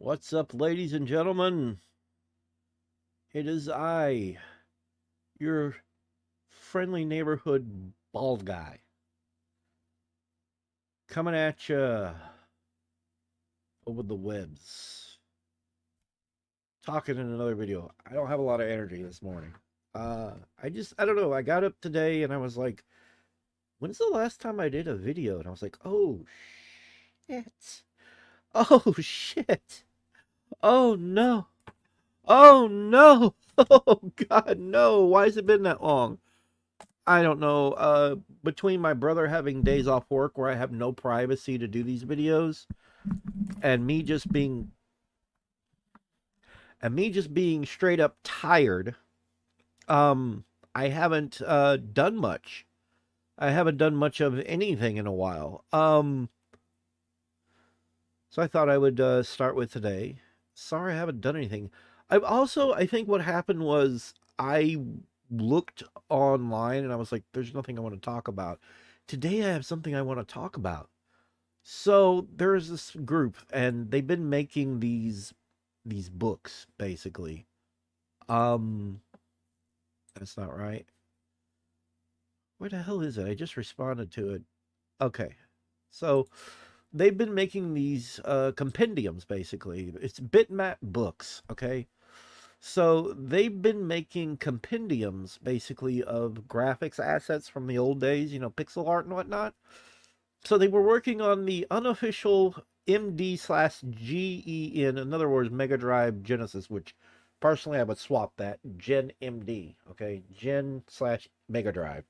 What's up, ladies and gentlemen? It is I, your friendly neighborhood bald guy, coming at you over the webs, talking in another video. I don't have a lot of energy this morning. I don't know. I got up today and I was like, when's the last time I did a video? And I was like, oh, shit. Oh, shit. Oh, no. Oh, no. Oh, God, no. Why has it been that long? I don't know. Between my brother having days off work where I have no privacy to do these videos, and me just being straight up tired, I haven't done much. I haven't done much of anything in a while. So I thought I would start with today. Sorry, I haven't done anything. I think what happened was I looked online and I was like, there's nothing I want to talk about. Today I have something I want to talk about. So there's this group and they've been making these books basically. Um that's not right. Where the hell is it? I just responded to it. Okay. So they've been making these compendiums basically. It's bitmap books, okay? So they've been making compendiums basically of graphics assets from the old days, pixel art and whatnot. So they were working on the unofficial MD/GEN, in other words, Mega Drive Genesis, which personally I would swap that Gen MD, okay, Gen/Mega Drive.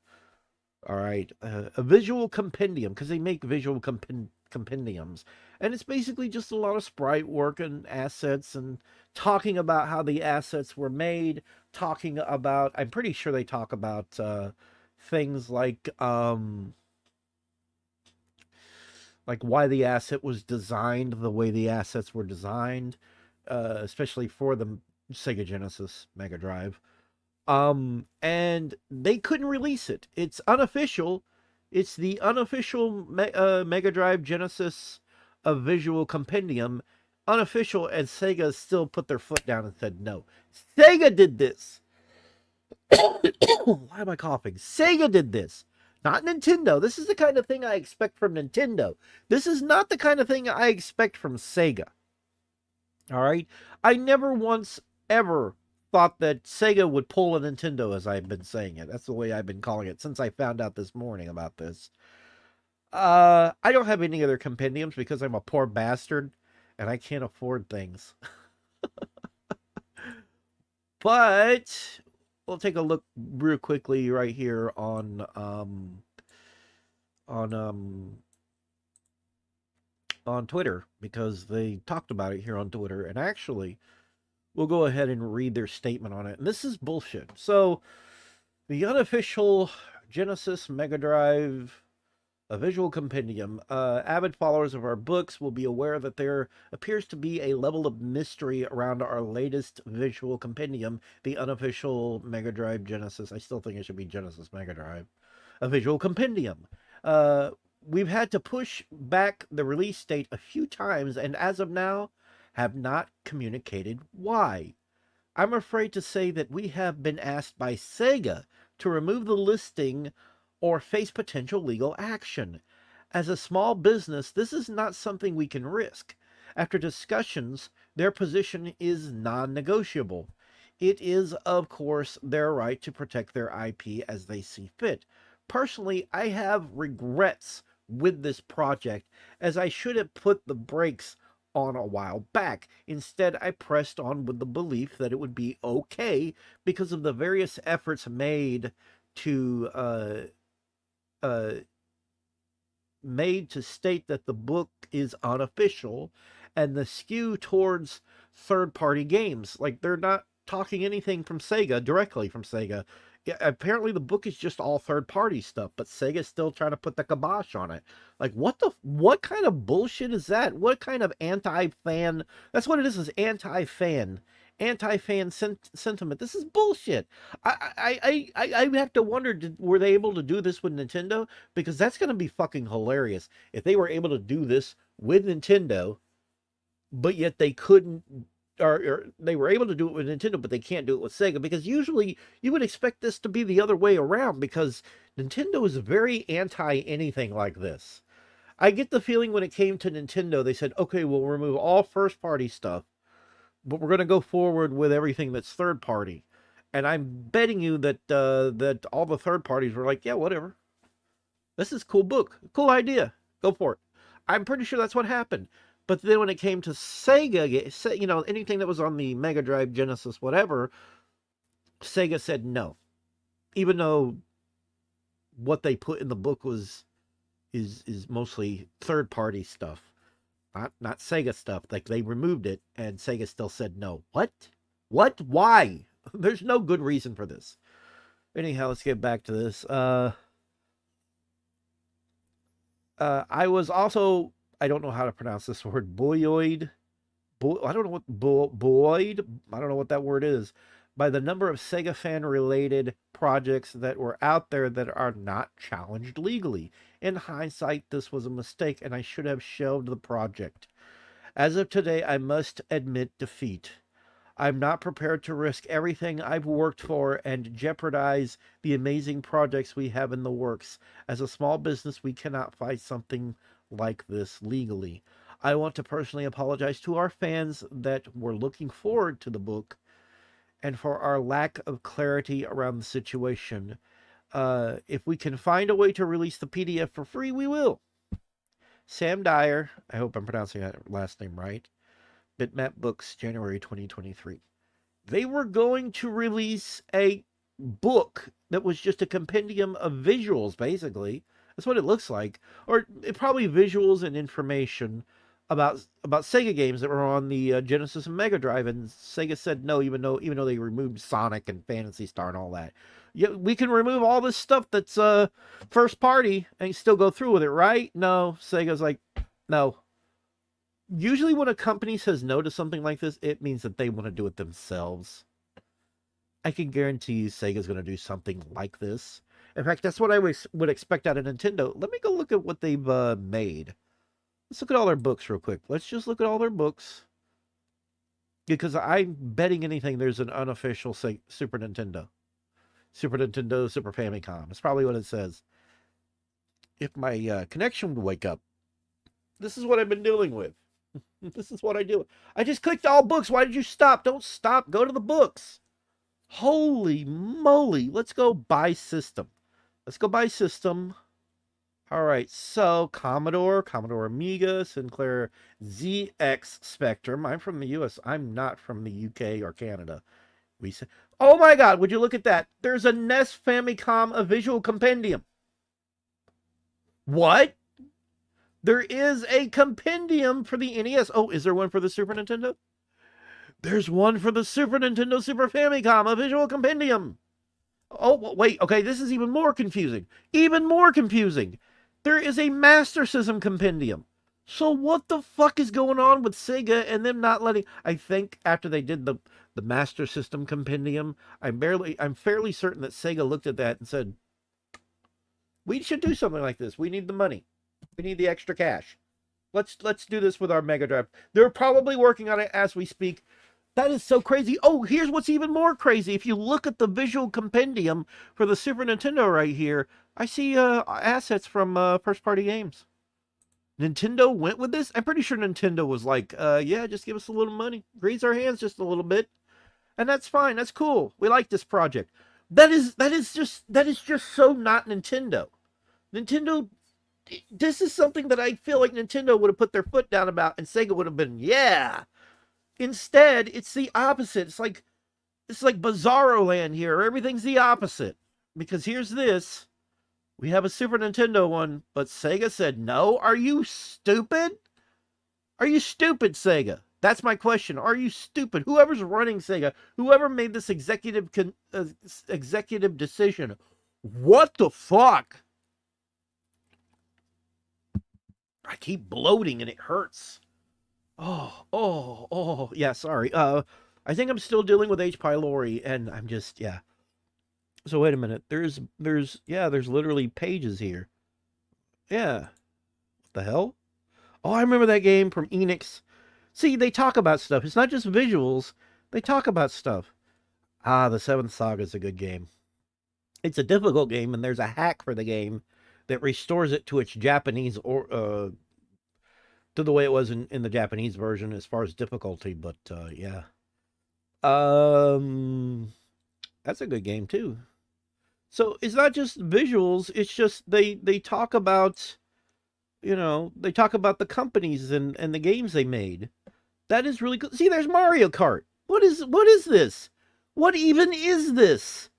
All right, a visual compendium because they make visual compendiums, and it's basically just a lot of sprite work and assets and talking about how the assets were made. Talking about, I'm pretty sure they talk about things like why the asset was designed the way the assets were designed, especially for the Sega Genesis Mega Drive. And they couldn't release it. It's unofficial. It's the unofficial Mega Drive Genesis visual compendium. Unofficial, and Sega still put their foot down and said no. Sega did this. Why am I coughing? Sega did this. Not Nintendo. This is the kind of thing I expect from Nintendo. This is not the kind of thing I expect from Sega. All right? I never once ever thought that Sega would pull a Nintendo as I've been saying it. That's the way I've been calling it since I found out this morning about this. I don't have any other compendiums because I'm a poor bastard and I can't afford things. But we'll take a look real quickly right here on on Twitter because they talked about it here on Twitter, and actually we'll go ahead and read their statement on it. And this is bullshit. So the unofficial Genesis Mega Drive a visual compendium. Avid followers of our books will be aware that there appears to be a level of mystery around our latest visual compendium, the unofficial Mega Drive Genesis. I still think it should be Genesis Mega Drive. A visual compendium. Uh, we've had to push back the release date a few times, and as of now, have not communicated why. I'm afraid to say that we have been asked by Sega to remove the listing or face potential legal action. As a small business, this is not something we can risk. After discussions, their position is non negotiable. It is, of course, their right to protect their IP as they see fit. Personally, I have regrets with this project, as I should have put the brakes on a while back. Instead, I pressed on with the belief that it would be okay because of the various efforts made to uh, state that the book is unofficial and the skew towards third party games. Like they're not talking anything from Sega directly from Sega. Yeah, apparently the book is just all third party stuff, but Sega's still trying to put the kibosh on it. Like what kind of bullshit is that? What kind of anti-fan? That's what it is anti-fan sentiment. This is bullshit. I have to wonder, were they able to do this with Nintendo? Because that's going to be fucking hilarious if they were able to do this with Nintendo but yet they couldn't, or they were able to do it with Nintendo, but they can't do it with Sega, because usually you would expect this to be the other way around, because Nintendo is very anti anything like this. I get the feeling when it came to Nintendo, they said, okay, we'll remove all first party stuff, but we're going to go forward with everything that's third party. And I'm betting you that that all the third parties were like, yeah, whatever. This is a cool book, cool idea, go for it. I'm pretty sure that's what happened. But then when it came to Sega, you know, anything that was on the Mega Drive, Genesis, whatever, Sega said no. Even though what they put in the book is mostly third party stuff, not Sega stuff. Like, they removed it, and Sega still said no. What? What? Why? There's no good reason for this. Anyhow, let's get back to this. I was also, I don't know how to pronounce this word, buoyed. I don't know what buoyed. I don't know what that word is. By the number of Sega fan related projects that were out there that are not challenged legally. In hindsight, this was a mistake, and I should have shelved the project. As of today, I must admit defeat. I'm not prepared to risk everything I've worked for and jeopardize the amazing projects we have in the works. As a small business, we cannot fight something like this legally. I want to personally apologize to our fans that were looking forward to the book and for our lack of clarity around the situation. If we can find a way to release the PDF for free, we will. Sam Dyer, I hope I'm pronouncing that last name right. Bitmap Books, January 2023. They were going to release a book that was just a compendium of visuals, basically. That's what it looks like. Or probably visuals and information about Sega games that were on the Genesis and Mega Drive, and Sega said no, even though they removed Sonic and Phantasy Star and all that. Yeah, we can remove all this stuff that's first party and still go through with it, right? No, Sega's like, no. Usually when a company says no to something like this, it means that they want to do it themselves. I can guarantee you Sega's going to do something like this. In fact, that's what I would expect out of Nintendo. Let me go look at what they've made. Let's look at all their books real quick. Let's just look at all their books. Because I'm betting anything there's an unofficial Super Nintendo. Super Nintendo, Super Famicom. That's probably what it says. If my connection would wake up. This is what I've been dealing with. This is what I do. I just clicked all books. Why did you stop? Don't stop. Go to the books. Holy moly. Let's go buy system. Let's go buy system. All right. So Commodore Amiga, Sinclair ZX Spectrum. I'm from the US. I'm not from the UK or Canada. We say, oh my God. Would you look at that? There's a NES Famicom, a visual compendium. What? There is a compendium for the NES. Oh, is there one for the Super Nintendo? There's one for the Super Nintendo Super Famicom, a visual compendium. Oh, wait. Okay, this is even more confusing. Even more confusing. There is a Master System compendium. So what the fuck is going on with Sega and them not letting... I think after they did the Master System compendium, I'm fairly certain that Sega looked at that and said, we should do something like this. We need the money. We need the extra cash. Let's do this with our Mega Drive. They're probably working on it as we speak. That is so crazy. Oh, here's what's even more crazy. If you look at the visual compendium for the Super Nintendo right here, I see assets from first-party games. Nintendo went with this? I'm pretty sure Nintendo was like, yeah, just give us a little money. Grease our hands just a little bit. And that's fine. That's cool. We like this project. That is just so not Nintendo. Nintendo, this is something that I feel like Nintendo would have put their foot down about, and Sega would have been, yeah. Instead, it's the opposite. It's like Bizarro Land here. Everything's the opposite. Because here's this. We have a Super Nintendo one, but Sega said no. Are you stupid? Are you stupid, Sega? That's my question. Are you stupid? Whoever's running Sega, whoever made this executive decision, what the fuck? I keep bloating and it hurts. Oh, yeah, sorry. I think I'm still dealing with H. pylori, and I'm just, yeah. So wait a minute. There's literally pages here. Yeah. What the hell? Oh, I remember that game from Enix. See, they talk about stuff. It's not just visuals. They talk about stuff. Ah, the Seventh Saga is a good game. It's a difficult game, and there's a hack for the game that restores it to its Japanese or to the way it was in the Japanese version as far as difficulty. But yeah, um, that's a good game too. So it's not just visuals. It's just they talk about, they talk about the companies and the games they made. That is really good. See, there's Mario Kart. What is this? What even is this?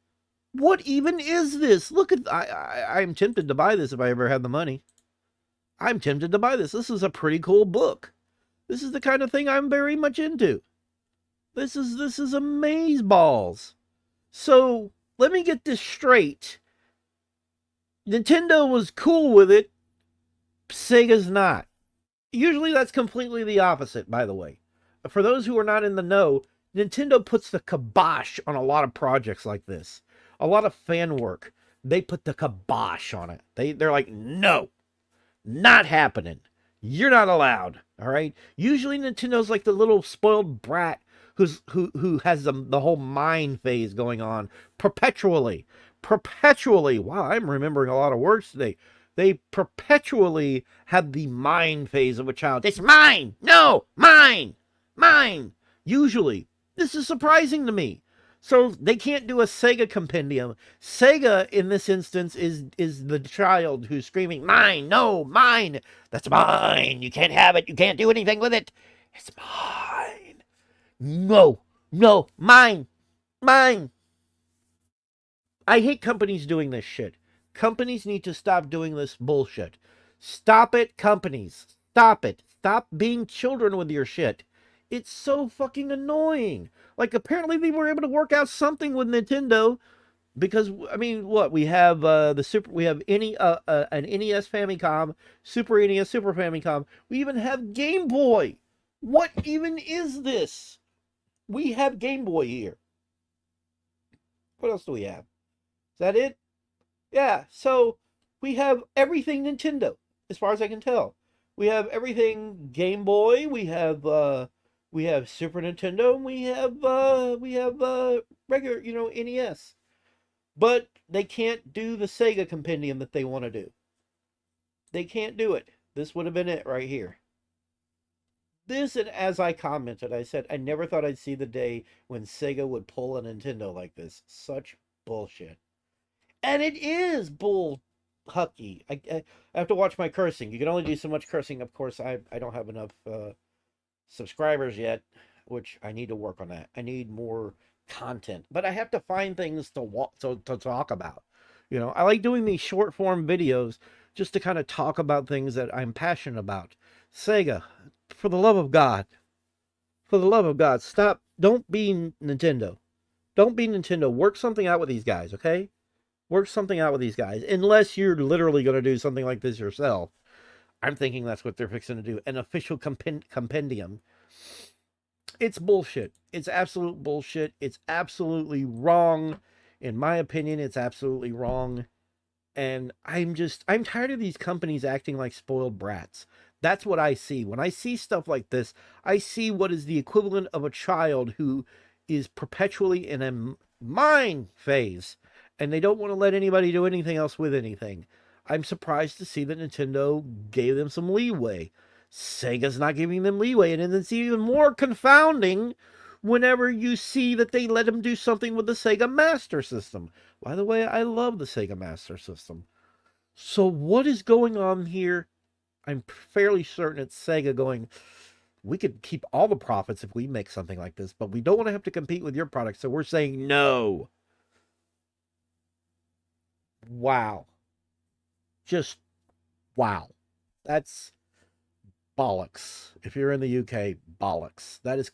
What even is this? Look at I'm tempted to buy this if I ever had the money. I'm tempted to buy this. This is a pretty cool book. This is the kind of thing I'm very much into. This is amaze balls. So let me get this straight. Nintendo was cool with it. Sega's not. Usually that's completely the opposite, by the way. For those who are not in the know, Nintendo puts the kibosh on a lot of projects like this. A lot of fan work. They put the kibosh on it. They're like, no, not happening. You're not allowed. All right. Usually Nintendo's like the little spoiled brat who has the whole mind phase going on perpetually. Perpetually. Wow, I'm remembering a lot of words today. They perpetually have the mind phase of a child. It's mine. No, mine. Mine. Usually. This is surprising to me. So they can't do a Sega compendium. Sega, in this instance, is the child who's screaming, mine, no, mine. That's mine. You can't have it. You can't do anything with it. It's mine. No, no, mine, mine. I hate companies doing this shit. Companies need to stop doing this bullshit. Stop it, companies. Stop it. Stop being children with your shit. It's so fucking annoying. Like, apparently they were able to work out something with Nintendo because, I mean, what we have we have an NES Famicom, Super NES, Super Famicom. We even have Game Boy. What even is this? We have Game Boy here. What else do we have? Is that it? Yeah. So we have everything Nintendo, as far as I can tell. We have everything Game Boy. We have Super Nintendo. And we have regular, NES. But they can't do the Sega compendium that they want to do. They can't do it. This would have been it right here. This, and as I commented, I said I never thought I'd see the day when Sega would pull a Nintendo like this. Such bullshit. And it is bull hucky. I have to watch my cursing. You can only do so much cursing. Of course, I don't have enough subscribers yet, which I need to work on that. I need more content, but I have to find things to talk about. I like doing these short form videos just to kind of talk about things that I'm passionate about. Sega, for the love of God, for the love of God, stop. Don't be Nintendo. Don't be Nintendo. Work something out with these guys, okay? Work something out with these guys. Unless you're literally going to do something like this yourself. I'm thinking that's what they're fixing to do. An official compendium. It's bullshit. It's absolute bullshit. It's absolutely wrong. In my opinion, it's absolutely wrong. And I'm tired of these companies acting like spoiled brats. That's what I see. When I see stuff like this, I see what is the equivalent of a child who is perpetually in a mind phase and they don't want to let anybody do anything else with anything. I'm surprised to see that Nintendo gave them some leeway. Sega's not giving them leeway, and it's even more confounding whenever you see that they let them do something with the Sega Master System. By the way, I love the Sega Master System. So what is going on here? I'm fairly certain it's Sega going, we could keep all the profits if we make something like this, but we don't want to have to compete with your product, so we're saying no. Wow. Just wow. That's bollocks. If you're in the UK, bollocks. That is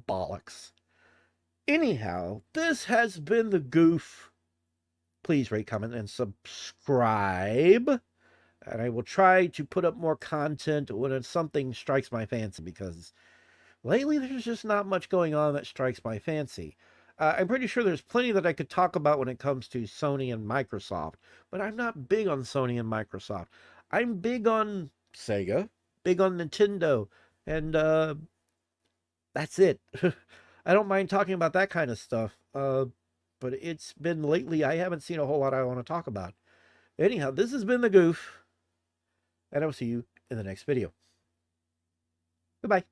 bollocks. Anyhow, this has been the Goof. Please rate, comment, and subscribe. And I will try to put up more content when something strikes my fancy, because lately there's just not much going on that strikes my fancy. I'm pretty sure there's plenty that I could talk about when it comes to Sony and Microsoft, but I'm not big on Sony and Microsoft. I'm big on Sega, big on Nintendo, And that's it. I don't mind talking about that kind of stuff. But it's been lately, I haven't seen a whole lot I want to talk about. Anyhow, this has been The Goof, and I'll see you in the next video. Goodbye.